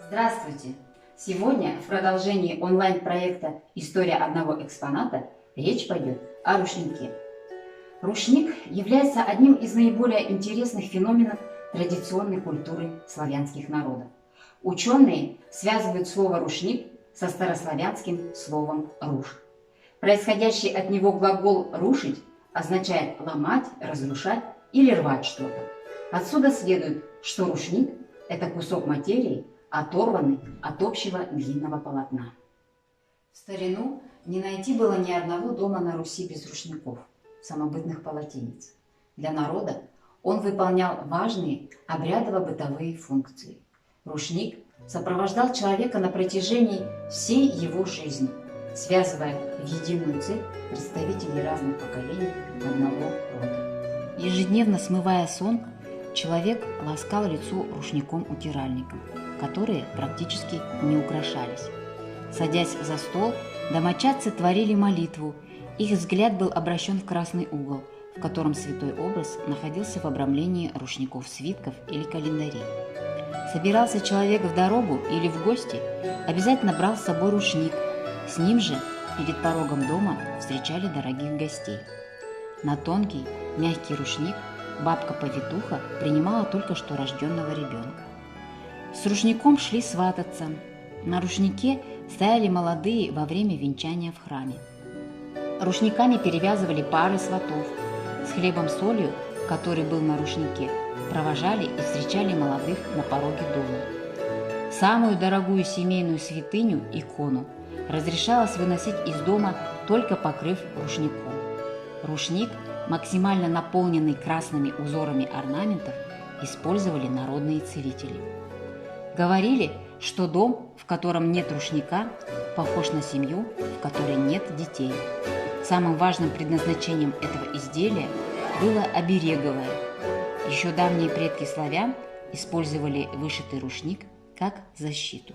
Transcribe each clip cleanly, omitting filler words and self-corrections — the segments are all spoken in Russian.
Здравствуйте! Сегодня в продолжении онлайн-проекта «История одного экспоната» речь пойдет о рушнике. Рушник является одним из наиболее интересных феноменов традиционной культуры славянских народов. Ученые связывают слово «рушник» со старославянским словом «руш». Происходящий от него глагол «рушить» означает ломать, разрушать или рвать что-то. Отсюда следует, что рушник – это кусок материи, оторванный от общего длинного полотна. В старину не найти было ни одного дома на Руси без рушников, самобытных полотенец. Для народа он выполнял важные обрядово-бытовые функции. Рушник сопровождал человека на протяжении всей его жизни, связывая в единую цепь представителей разных поколений одного рода. Ежедневно смывая сон, человек ласкал лицо рушником-утиральником, которые практически не украшались. Садясь за стол, домочадцы творили молитву, их взгляд был обращен в красный угол, в котором святой образ находился в обрамлении рушников, свитков или календарей. Собирался человек в дорогу или в гости, обязательно брал с собой рушник, с ним же перед порогом дома встречали дорогих гостей. На тонкий, мягкий рушник бабка-повитуха принимала только что рожденного ребенка. С рушником шли свататься. На рушнике стояли молодые во время венчания в храме. Рушниками перевязывали пары сватов. С хлебом-солью, который был на рушнике, провожали и встречали молодых на пороге дома. Самую дорогую семейную святыню, икону, разрешалось выносить из дома, только покрыв рушником. Рушник, максимально наполненный красными узорами орнаментов, использовали народные целители. Говорили, что дом, в котором нет рушника, похож на семью, в которой нет детей. Самым важным предназначением этого изделия было обереговое. Еще давние предки славян использовали вышитый рушник как защиту.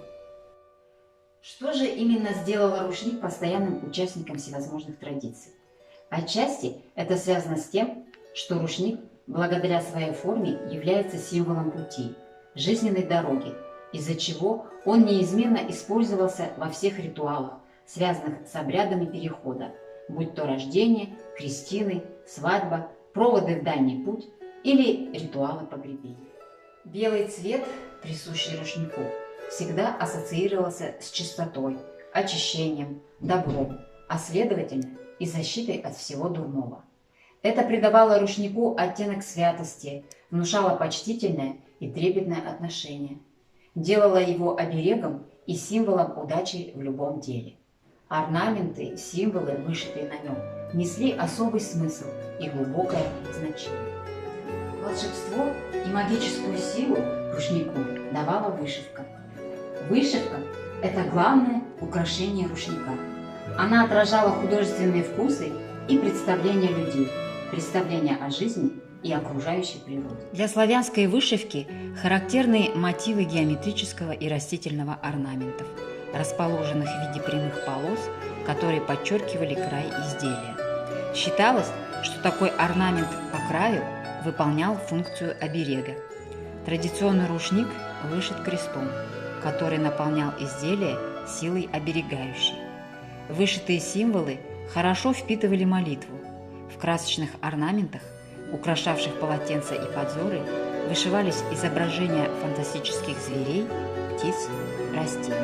Что же именно сделало рушник постоянным участником всевозможных традиций? Отчасти это связано с тем, что рушник, благодаря своей форме, является символом пути, жизненной дороги, из-за чего он неизменно использовался во всех ритуалах, связанных с обрядами перехода, будь то рождение, крестины, свадьба, проводы в дальний путь или ритуалы погребения. Белый цвет, присущий рушнику, всегда ассоциировался с чистотой, очищением, добром, а следовательно и защитой от всего дурного. Это придавало рушнику оттенок святости, внушало почтительное и трепетное отношение, делало его оберегом и символом удачи в любом деле. Орнаменты, символы, вышитые на нем, несли особый смысл и глубокое значение. Волшебство и магическую силу рушнику давала вышивка. Вышивка – это главное украшение рушника. Она отражала художественные вкусы и представления людей, представления о жизни и окружающей природе. Для славянской вышивки характерны мотивы геометрического и растительного орнаментов, расположенных в виде прямых полос, которые подчеркивали край изделия. Считалось, что такой орнамент по краю выполнял функцию оберега. Традиционный рушник вышит крестом, который наполнял изделие силой оберегающей. Вышитые символы хорошо впитывали молитву. В красочных орнаментах, украшавших полотенца и подзоры, вышивались изображения фантастических зверей, птиц, растений.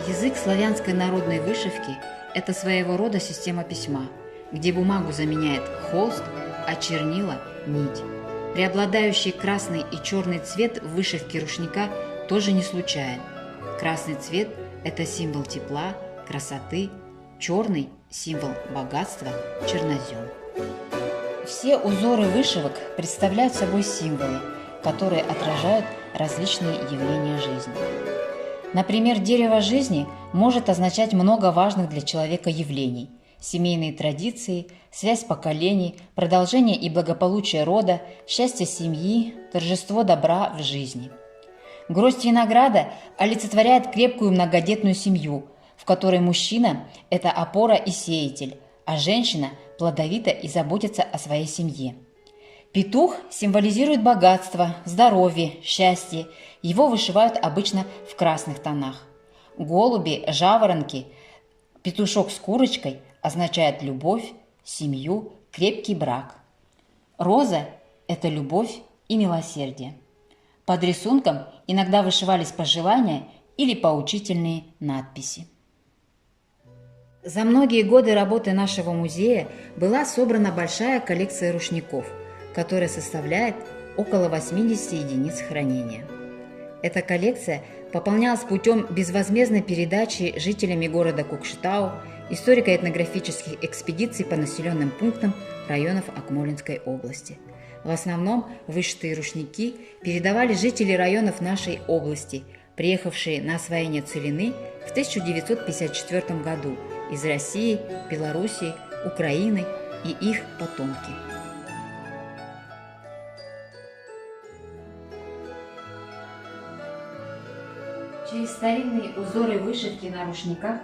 Язык славянской народной вышивки – это своего рода система письма, где бумагу заменяет холст, а чернила – нить. Преобладающий красный и черный цвет в вышивке рушника тоже не случайен. Красный цвет – это символ тепла, красоты, черный – символ богатства, чернозем. Все узоры вышивок представляют собой символы, которые отражают различные явления жизни. Например, дерево жизни может означать много важных для человека явлений: семейные традиции, связь поколений, продолжение и благополучие рода, счастье семьи, торжество добра в жизни. Гроздь винограда олицетворяет крепкую многодетную семью, в которой мужчина – это опора и сеятель, а женщина плодовита и заботится о своей семье. Петух символизирует богатство, здоровье, счастье. Его вышивают обычно в красных тонах. Голуби, жаворонки, петушок с курочкой означают любовь, семью, крепкий брак. Роза – это любовь и милосердие. Под рисунком иногда вышивались пожелания или поучительные надписи. За многие годы работы нашего музея была собрана большая коллекция рушников, которая составляет около 80 единиц хранения. Эта коллекция пополнялась путем безвозмездной передачи жителями города Кукшетау историко-этнографических экспедиций по населенным пунктам районов Акмолинской области. В основном вышитые рушники передавали жители районов нашей области, приехавшие на освоение целины в 1954 году из России, Белоруссии, Украины и их потомки. Через старинные узоры вышивки на рушниках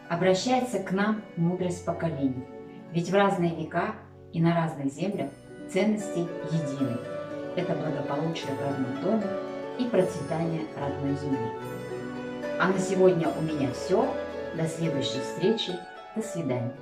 обращается к нам мудрость поколений. Ведь в разные века и на разных землях ценности едины. Это благополучие в родном доме и процветание родной земли. А на сегодня у меня все. До следующей встречи. До свидания.